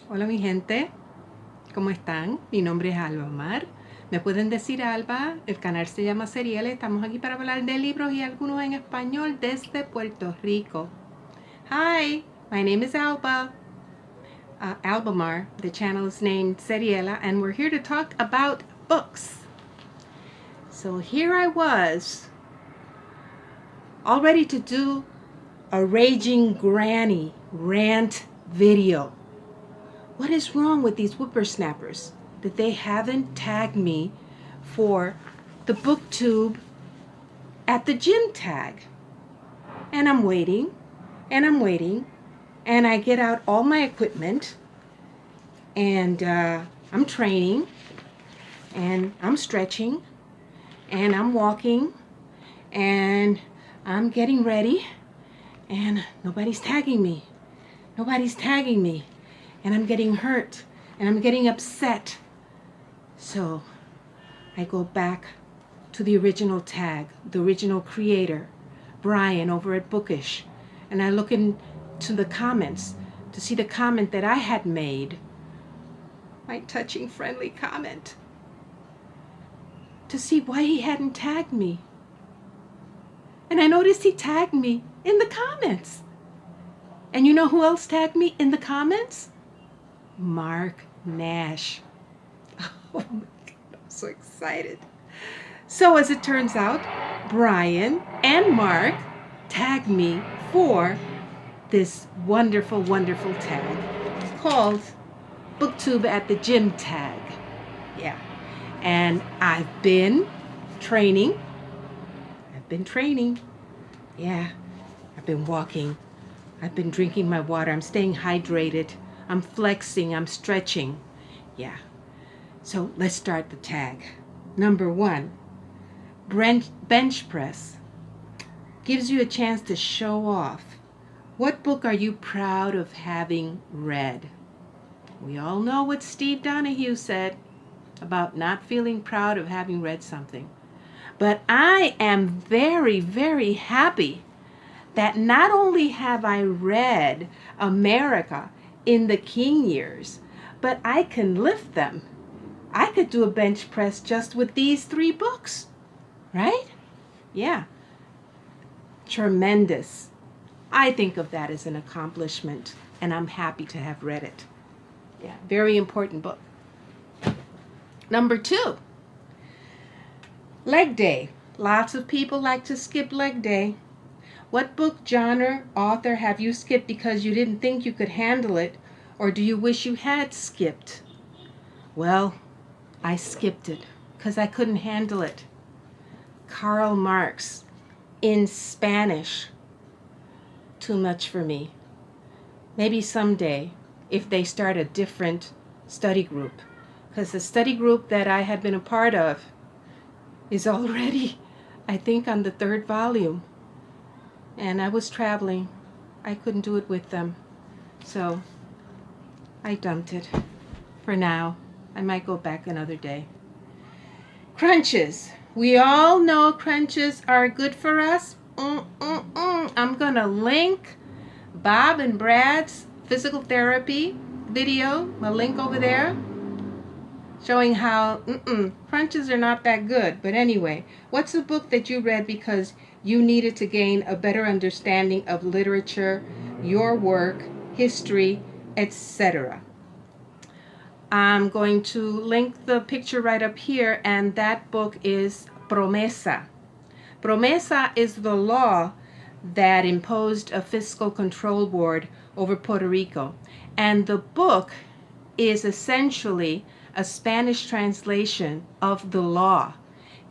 Hola mi gente, ¿cómo están? Mi nombre es Alba Mar. Me pueden decir Alba, el canal se llama Seriales. Estamos aquí para hablar de libros y algunos en español desde Puerto Rico. Hi, my name is Alba. Alba Mar. The channel is named Seriela, and we're here to talk about books. So here I was, all ready to do a Raging Granny rant video. What is wrong with these whippersnappers that they haven't tagged me for the Booktube at the gym tag? And I'm waiting, and I'm waiting, and I get out all my equipment, and I'm training, and I'm stretching, and I'm walking, and I'm getting ready, and nobody's tagging me. Nobody's tagging me. And I'm getting hurt, and I'm getting upset. So I go back to the original tag, the original creator, Brian over at Bookish, and I look into the comments to see the comment that I had made, my touching, friendly comment, to see why he hadn't tagged me. And I noticed he tagged me in the comments. And you know who else tagged me in the comments? Mark Nash. Oh my God, I'm so excited. So as it turns out, Brian and Mark tagged me for this wonderful, wonderful tag called Booktube at the Gym tag. Yeah. And I've been training. Yeah. I've been walking. I've been drinking my water. I'm staying hydrated. I'm flexing, I'm stretching. Yeah. So let's start the tag. Number 1, bench press. Gives you a chance to show off. What book are you proud of having read? We all know what Steve Donahue said about not feeling proud of having read something. But I am very, very happy that not only have I read America in the King years, but I can lift them. I could do a bench press just with these 3 books, right? Yeah. Tremendous. I think of that as an accomplishment, and I'm happy to have read it. Yeah, very important book. Number 2, leg day. Lots of people like to skip leg day. What book, genre, author have you skipped because you didn't think you could handle it, or do you wish you had skipped? Well, I skipped it because I couldn't handle it. Karl Marx in Spanish. Too much for me. Maybe someday, if they start a different study group, because the study group that I had been a part of is already, I think, on the 3rd volume. And I was traveling. I couldn't do it with them. So I dumped it for now. I might go back another day. Crunches. We all know crunches are good for us. I'm going to link Bob and Brad's physical therapy video. I'll link over there showing how crunches are not that good. But anyway, what's a book that you read because you needed to gain a better understanding of literature, your work, history, etc.? I'm going to link the picture right up here, and that book is Promesa. Promesa is the law that imposed a fiscal control board over Puerto Rico. And the book is essentially a Spanish translation of the law,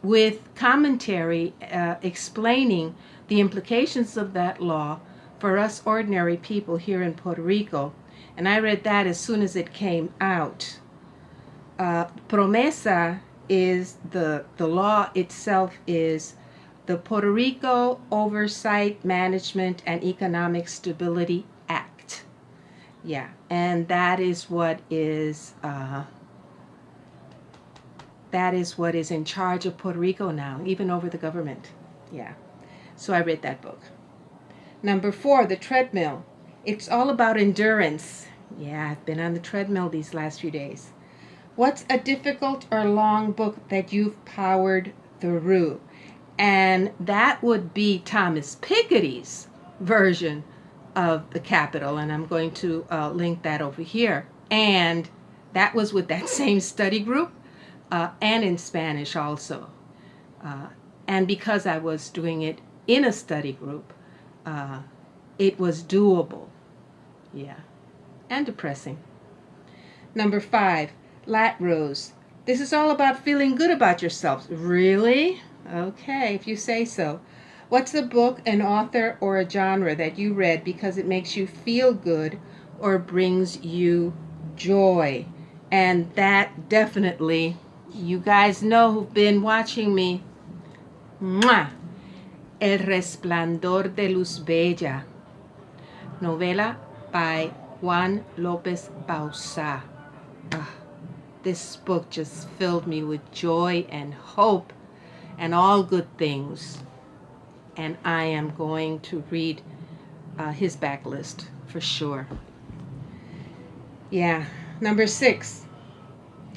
with commentary explaining the implications of that law for us ordinary people here in Puerto Rico. And I read that as soon as it came out. Promesa is the law itself is the Puerto Rico Oversight, Management, and Economic Stability Act. Yeah, and that is what is in charge of Puerto Rico now, even over the government. Yeah, so I read that book. Number 4, The Treadmill. It's all about endurance. Yeah, I've been on the treadmill these last few days. What's a difficult or long book that you've powered through? And that would be Thomas Piketty's version of The Capital, and I'm going to link that over here. And that was with that same study group, and in Spanish also. And because I was doing it in a study group, it was doable. Yeah, and depressing. Number 5, Lat Rose. This is all about feeling good about yourself. Really? Okay, if you say so. What's a book, an author, or a genre that you read because it makes you feel good or brings you joy? And that definitely, you guys know who've been watching me. ¡Mua! El Resplandor de Luz Bella. Novela by Juan López Bauzá. This book just filled me with joy and hope and all good things. And I am going to read his backlist for sure. Yeah. Number 6.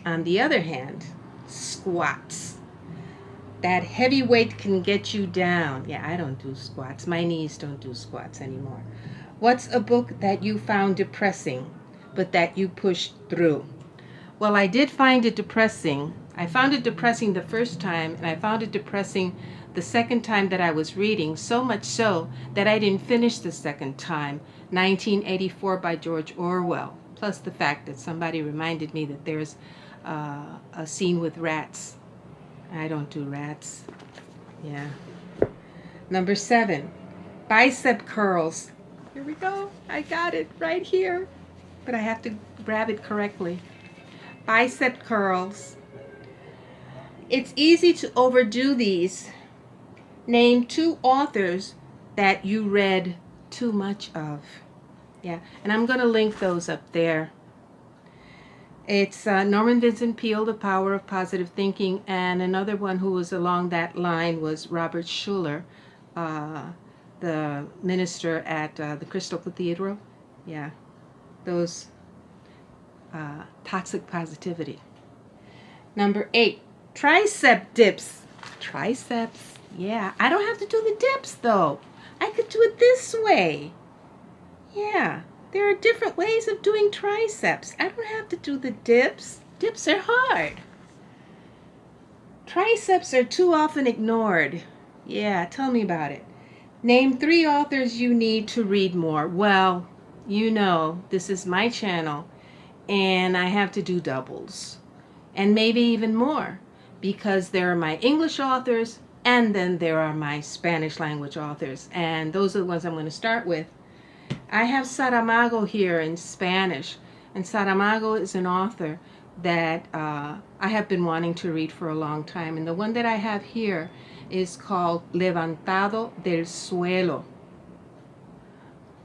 On the other hand, squats. That heavy weight can get you down. Yeah, I don't do squats. My knees don't do squats anymore. What's a book that you found depressing, but that you pushed through? Well, I did find it depressing. I found it depressing the first time, and I found it depressing the second time that I was reading, so much so that I didn't finish the second time, 1984 by George Orwell, plus the fact that somebody reminded me that there's a scene with rats. I don't do rats. Yeah. Number 7, Bicep Curls. Here we go. I got it right here, but I have to grab it correctly. Bicep Curls. It's easy to overdo these. Name 2 authors that you read too much of. Yeah, and I'm going to link those up there. It's Norman Vincent Peale, The Power of Positive Thinking, and another one who was along that line was Robert Schuller, the minister at the Crystal Cathedral. Yeah, those toxic positivity. Number 8, tricep dips. Triceps. Yeah, I don't have to do the dips though. I could do it this way. Yeah, there are different ways of doing triceps. I don't have to do the dips. Dips are hard. Triceps are too often ignored. Yeah, tell me about it. Name 3 authors you need to read more. Well, you know, this is my channel, and I have to do doubles. And maybe even more, because there are my English authors, and then there are my Spanish language authors. And those are the ones I'm going to start with. I have Saramago here in Spanish, and Saramago is an author that I have been wanting to read for a long time, and the one that I have here is called Levantado del Suelo.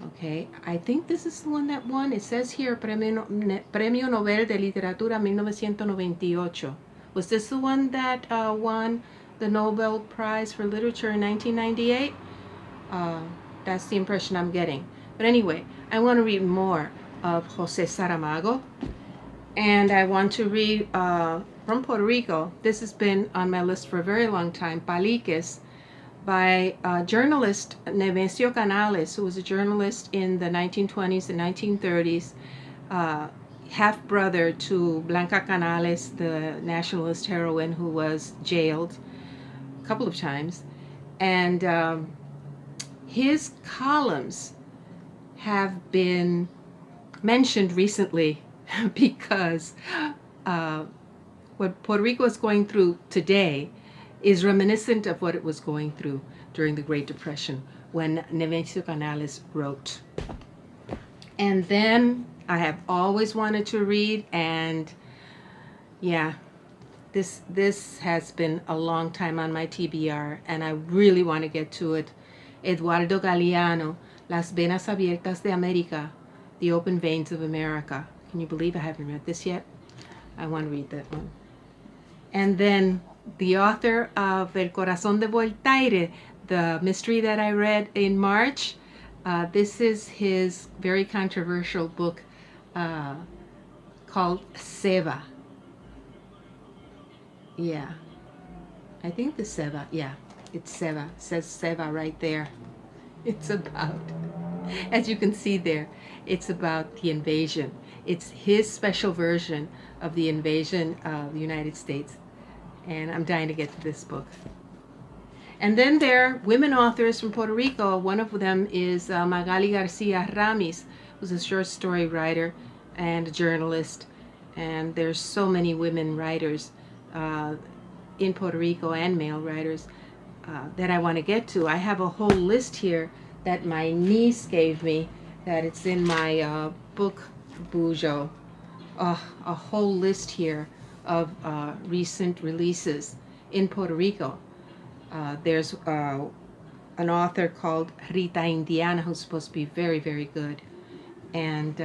Okay, I think this is the one that won. It says here Premio Nobel de Literatura 1998. Was this the one that won the Nobel Prize for Literature in 1998? That's the impression I'm getting. But anyway, I want to read more of Jose Saramago, and I want to read from Puerto Rico. This has been on my list for a very long time, Paliques, by journalist Nemesio Canales, who was a journalist in the 1920s and 1930s, half-brother to Blanca Canales, the nationalist heroine who was jailed a couple of times. And his columns have been mentioned recently because what Puerto Rico is going through today is reminiscent of what it was going through during the Great Depression when Nemesio Canales wrote. And then I have always wanted to read, and yeah, this has been a long time on my TBR, and I really want to get to it. Eduardo Galeano, Las Venas Abiertas de América, The Open Veins of America. Can you believe I haven't read this yet? I want to read that one. And then the author of El Corazón de Voltaire, the mystery that I read in March, this is his very controversial book, called Seva. Yeah, I think the Seva, yeah, it's Seva. It says Seva right there. It's about, as you can see there, it's about the invasion. It's his special version of the invasion of the United States. And I'm dying to get to this book. And then there are women authors from Puerto Rico. One of them is Magali Garcia Ramis, who's a short story writer and a journalist. And there's so many women writers in Puerto Rico and male writers that I want to get to. I have a whole list here that my niece gave me, that it's in my book bujo. A whole list here of recent releases in Puerto Rico. There's an author called Rita Indiana who's supposed to be very, very good. And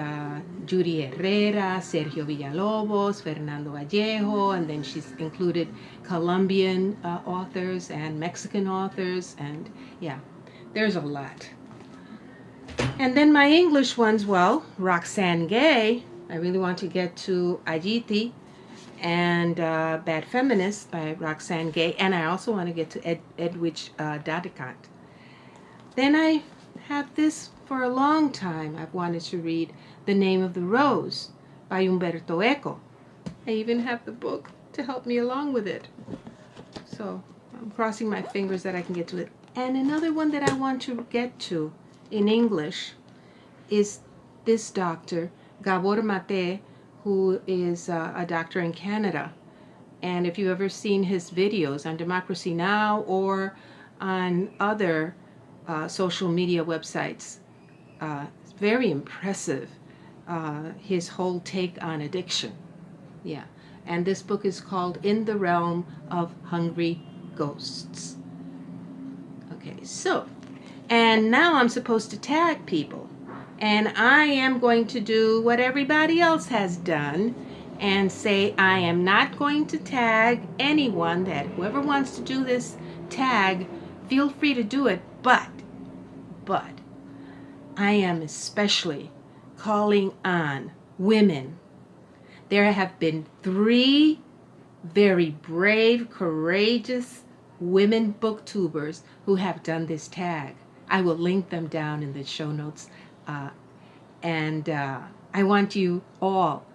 Judy Herrera, Sergio Villalobos, Fernando Vallejo, and then she's included Colombian authors and Mexican authors, and yeah, there's a lot. And then my English ones, well, Roxane Gay, I really want to get to Ajiti, and Bad Feminist by Roxane Gay, and I also want to get to Edwidge Dadekot. Then I have this for a long time. I've wanted to read The Name of the Rose by Umberto Eco. I even have the book to help me along with it. So I'm crossing my fingers that I can get to it. And another one that I want to get to in English is this doctor, Gabor Mate, who is a doctor in Canada. And if you've ever seen his videos on Democracy Now! Or on other social media websites, it's very impressive, his whole take on addiction. Yeah, and this book is called In the Realm of Hungry Ghosts. Okay, so, and now I'm supposed to tag people. And I am going to do what everybody else has done and say I am not going to tag anyone. That whoever wants to do this tag, feel free to do it, but I am especially calling on women. There have been 3 very brave, courageous women booktubers who have done this tag. I will link them down in the show notes. I want you all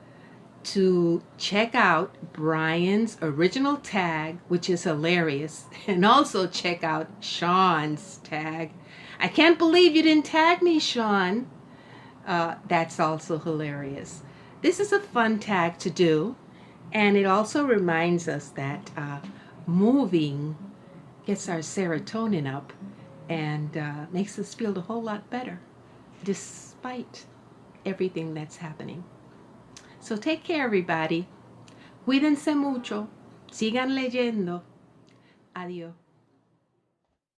to check out Brian's original tag, which is hilarious, and also check out Shawn's tag. I can't believe you didn't tag me, Shawn. That's also hilarious. This is a fun tag to do, and it also reminds us that moving gets our serotonin up and makes us feel a whole lot better, despite everything that's happening. So take care, everybody. Cuídense mucho. Sigan leyendo. Adiós.